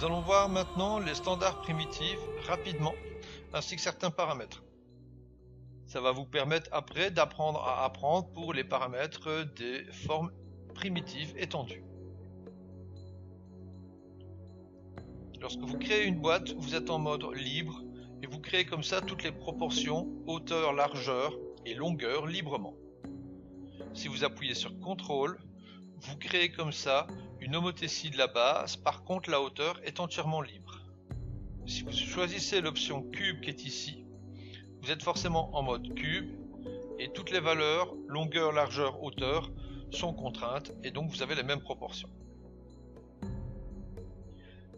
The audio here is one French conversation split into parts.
Nous allons voir maintenant les standards primitifs rapidement, ainsi que certains paramètres. Ça va vous permettre après d'apprendre à apprendre pour les paramètres des formes primitives étendues. Lorsque vous créez une boîte, vous êtes en mode libre et vous créez comme ça toutes les proportions, hauteur, largeur et longueur librement. Si vous appuyez sur CTRL, vous créez comme ça une homothétie de la base, par contre la hauteur est entièrement libre. Si vous choisissez l'option cube qui est ici, vous êtes forcément en mode cube et toutes les valeurs, longueur, largeur, hauteur, sont contraintes et donc vous avez les mêmes proportions.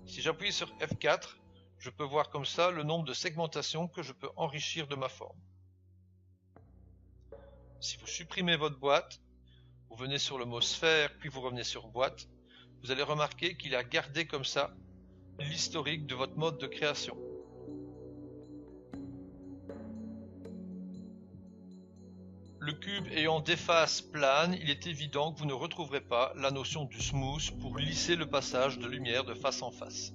Si j'appuie sur F4, je peux voir comme ça le nombre de segmentations que je peux enrichir de ma forme. Si vous supprimez votre boîte, vous venez sur le mot sphère, puis vous revenez sur boîte, vous allez remarquer qu'il a gardé comme ça l'historique de votre mode de création. Le cube ayant des faces planes, il est évident que vous ne retrouverez pas la notion du smooth pour lisser le passage de lumière de face en face.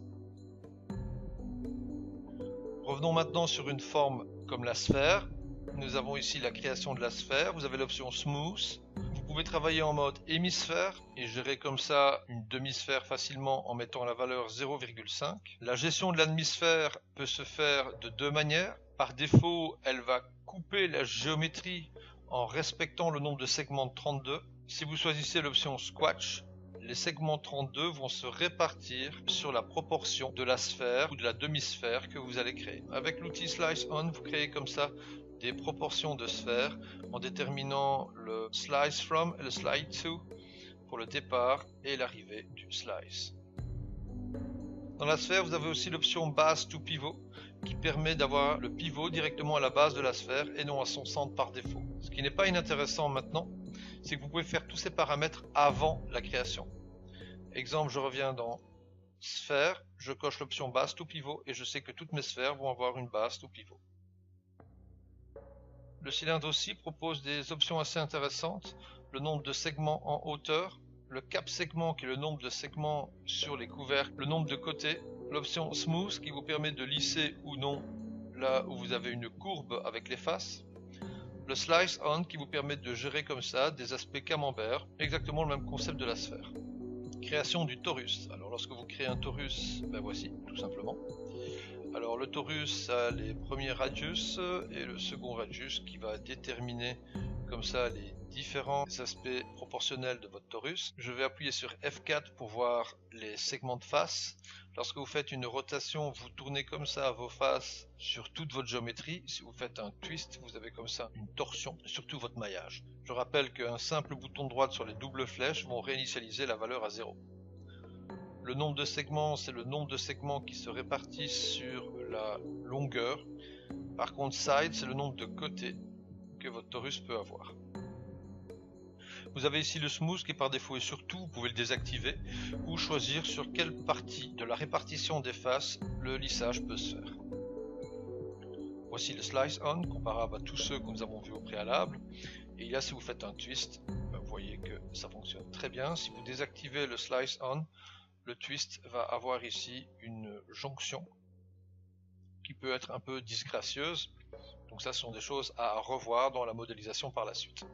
Revenons maintenant sur une forme comme la sphère. Nous avons ici la création de la sphère, vous avez l'option smooth. Vous pouvez travailler en mode hémisphère et gérer comme ça une demi-sphère facilement en mettant la valeur 0,5. La gestion de l'hémisphère peut se faire de deux manières. Par défaut, elle va couper la géométrie en respectant le nombre de segments de 32. Si vous choisissez l'option Squash, les segments 32 vont se répartir sur la proportion de la sphère ou de la demi-sphère que vous allez créer. Avec l'outil Slice On, vous créez comme ça des proportions de sphères en déterminant le Slice From et le Slide To pour le départ et l'arrivée du slice. Dans la sphère, vous avez aussi l'option Base to Pivot qui permet d'avoir le pivot directement à la base de la sphère et non à son centre par défaut. Ce qui n'est pas inintéressant maintenant, c'est que vous pouvez faire tous ces paramètres avant la création. Exemple, je reviens dans Sphère, je coche l'option Base to Pivot et je sais que toutes mes sphères vont avoir une base to pivot. Le cylindre aussi propose des options assez intéressantes, le nombre de segments en hauteur, le cap segment qui est le nombre de segments sur les couvercles, le nombre de côtés, l'option Smooth qui vous permet de lisser ou non là où vous avez une courbe avec les faces, le Slice On qui vous permet de gérer comme ça des aspects camembert, exactement le même concept de la sphère. Création du torus. Alors lorsque vous créez un torus, ben voici tout simplement. Alors le torus a les premiers radius et le second radius qui va déterminer comme ça les différents aspects proportionnels de votre torus. Je vais appuyer sur F4 pour voir les segments de face. Lorsque vous faites une rotation, vous tournez comme ça vos faces sur toute votre géométrie. Si vous faites un twist, vous avez comme ça une torsion sur tout votre maillage. Je rappelle qu'un simple bouton de droite sur les doubles flèches vont réinitialiser la valeur à 0. Le nombre de segments, c'est le nombre de segments qui se répartissent sur la longueur. Par contre, side, c'est le nombre de côtés que votre torus peut avoir. Vous avez ici le smooth qui par défaut est sur tout, vous pouvez le désactiver ou choisir sur quelle partie de la répartition des faces le lissage peut se faire. Voici le Slice On comparable à tous ceux que nous avons vus au préalable. Et là, si vous faites un twist, vous voyez que ça fonctionne très bien. Si vous désactivez le Slice On, le twist va avoir ici une jonction qui peut être un peu disgracieuse. Donc ça, ce sont des choses à revoir dans la modélisation par la suite.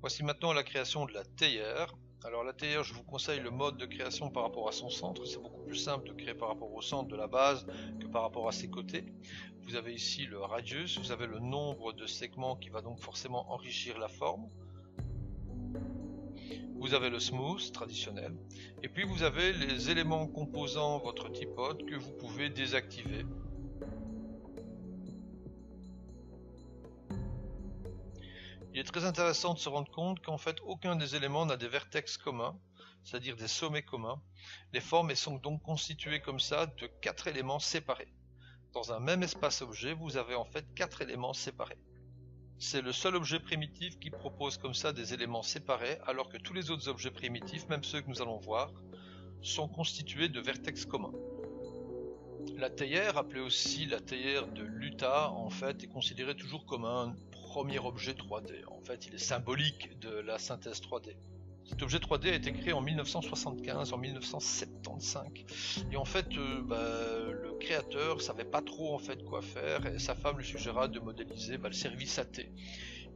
Voici maintenant la création de la théière. Alors la théière, je vous conseille le mode de création par rapport à son centre. C'est beaucoup plus simple de créer par rapport au centre de la base que par rapport à ses côtés. Vous avez ici le radius, vous avez le nombre de segments qui va donc forcément enrichir la forme. Vous avez le smooth traditionnel et puis vous avez les éléments composant votre tripode que vous pouvez désactiver. Il est très intéressant de se rendre compte qu'en fait aucun des éléments n'a des vertex communs, c'est-à-dire des sommets communs. Les formes sont donc constituées comme ça de 4 éléments séparés. Dans un même espace objet, vous avez en fait 4 éléments séparés. C'est le seul objet primitif qui propose comme ça des éléments séparés, alors que tous les autres objets primitifs, même ceux que nous allons voir, sont constitués de vertex communs. La théière, appelée aussi la théière de l'Utah, en fait, est considérée toujours comme un premier objet 3D. En fait, il est symbolique de la synthèse 3D. Cet objet 3D a été créé en 1975, en 1975. Et en fait, le créateur savait pas trop en fait quoi faire et sa femme lui suggéra de modéliser le service AT.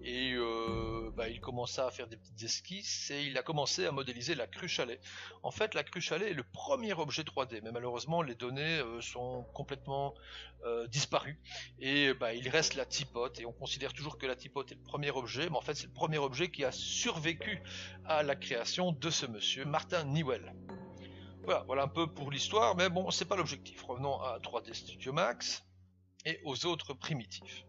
Et il commença à faire des petites esquisses et il a commencé à modéliser la cruche à lait. En fait, la cruche à lait est le premier objet 3D, mais malheureusement les données sont complètement disparues. Et il reste la teapot, et on considère toujours que la teapot est le premier objet, mais en fait c'est le premier objet qui a survécu à la création de ce monsieur, Martin Newell. Voilà un peu pour l'histoire, mais bon, c'est pas l'objectif. Revenons à 3D Studio Max et aux autres primitifs.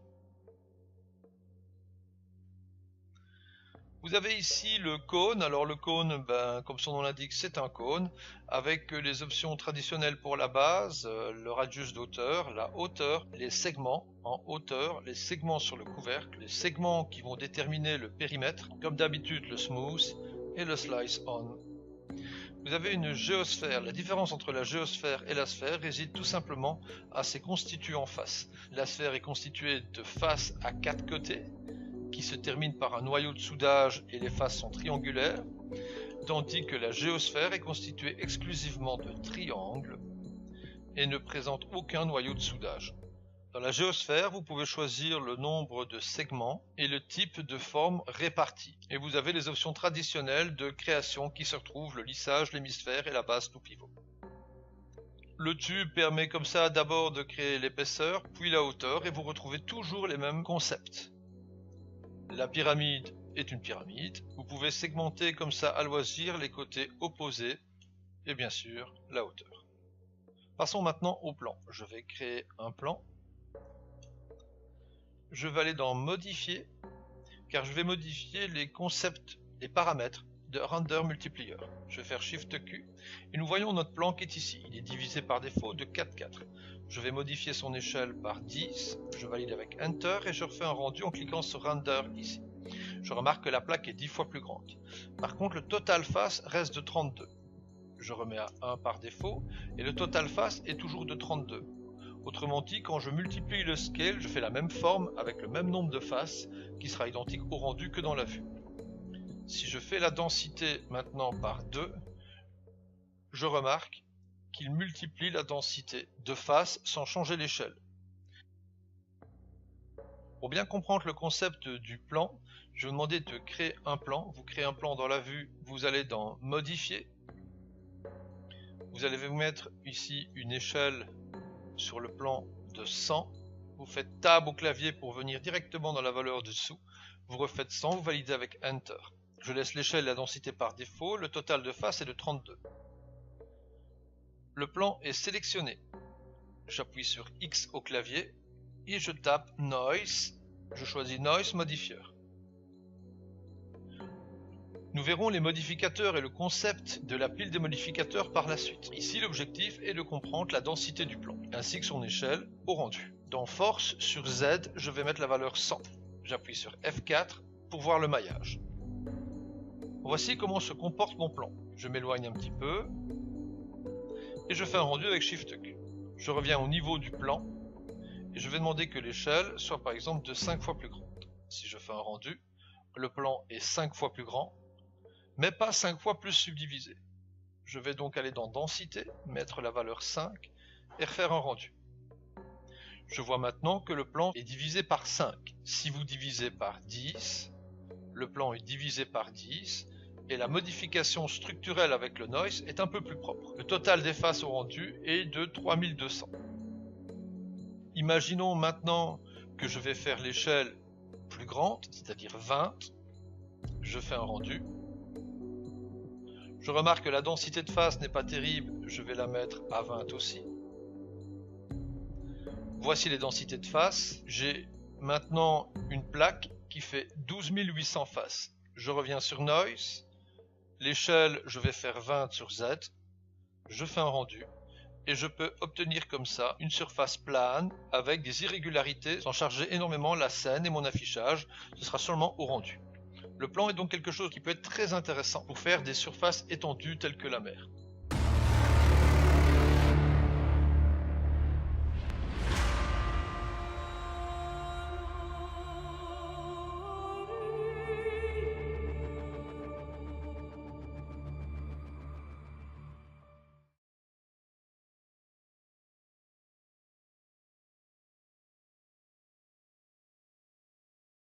Vous avez ici le cône. Alors le cône, comme son nom l'indique, c'est un cône avec les options traditionnelles pour la base, le radius d'auteur, la hauteur, les segments en hauteur, les segments sur le couvercle, les segments qui vont déterminer le périmètre, comme d'habitude le smooth et le slice on. Vous avez une géosphère. La différence entre la géosphère et la sphère réside tout simplement à ses constituants face. La sphère est constituée de faces à 4 côtés, qui se termine par un noyau de soudage et les faces sont triangulaires, tandis que la géosphère est constituée exclusivement de triangles et ne présente aucun noyau de soudage. Dans la géosphère, vous pouvez choisir le nombre de segments et le type de forme répartie. Et vous avez les options traditionnelles de création qui se retrouvent, le lissage, l'hémisphère et la base tout pivot. Le tube permet comme ça d'abord de créer l'épaisseur, puis la hauteur, et vous retrouvez toujours les mêmes concepts. La pyramide est une pyramide. Vous pouvez segmenter comme ça à loisir les côtés opposés et bien sûr la hauteur. Passons maintenant au plan. Je vais créer un plan. Je vais aller dans modifier car je vais modifier les concepts, les paramètres de render multiplier. Je vais faire Shift Q et nous voyons notre plan qui est ici. Il est divisé par défaut de 4,4. Je vais modifier son échelle par 10, je valide avec Enter et je refais un rendu en cliquant sur Render ici. Je remarque que la plaque est 10 fois plus grande. Par contre, le total face reste de 32. Je remets à 1 par défaut et le total face est toujours de 32. Autrement dit, quand je multiplie le scale, je fais la même forme avec le même nombre de faces qui sera identique au rendu que dans la vue. Si je fais la densité maintenant par 2, je remarque qu'il multiplie la densité de faces sans changer l'échelle. Pour bien comprendre le concept du plan, je vais vous demander de créer un plan. Vous créez un plan dans la vue, vous allez dans Modifier. Vous allez vous mettre ici une échelle sur le plan de 100. Vous faites Tab au clavier pour venir directement dans la valeur dessous. Vous refaites 100, vous validez avec Enter. Je laisse l'échelle et la densité par défaut. Le total de faces est de 32. Le plan est sélectionné. J'appuie sur X au clavier et je tape Noise. Je choisis Noise Modifier. Nous verrons les modificateurs et le concept de la pile des modificateurs par la suite. Ici, l'objectif est de comprendre la densité du plan, ainsi que son échelle au rendu. Dans Force, sur Z, je vais mettre la valeur 100. J'appuie sur F4 pour voir le maillage. Voici comment se comporte mon plan. Je m'éloigne un petit peu et je fais un rendu avec Shift Q. Je reviens au niveau du plan et je vais demander que l'échelle soit par exemple de 5 fois plus grande. Si je fais un rendu, le plan est 5 fois plus grand, mais pas 5 fois plus subdivisé. Je vais donc aller dans Densité, mettre la valeur 5 et refaire un rendu. Je vois maintenant que le plan est divisé par 5. Si vous divisez par 10, le plan est divisé par 10 et la modification structurelle avec le noise est un peu plus propre. Le total des faces au rendu est de 3200. Imaginons maintenant que je vais faire l'échelle plus grande, c'est-à-dire 20. Je fais un rendu. Je remarque que la densité de face n'est pas terrible, je vais la mettre à 20 aussi. Voici les densités de face. J'ai maintenant une plaque qui fait 12 800 faces. Je reviens sur Noise. L'échelle, je vais faire 20 sur Z. Je fais un rendu. Et je peux obtenir comme ça une surface plane avec des irrégularités sans charger énormément la scène et mon affichage. Ce sera seulement au rendu. Le plan est donc quelque chose qui peut être très intéressant pour faire des surfaces étendues telles que la mer.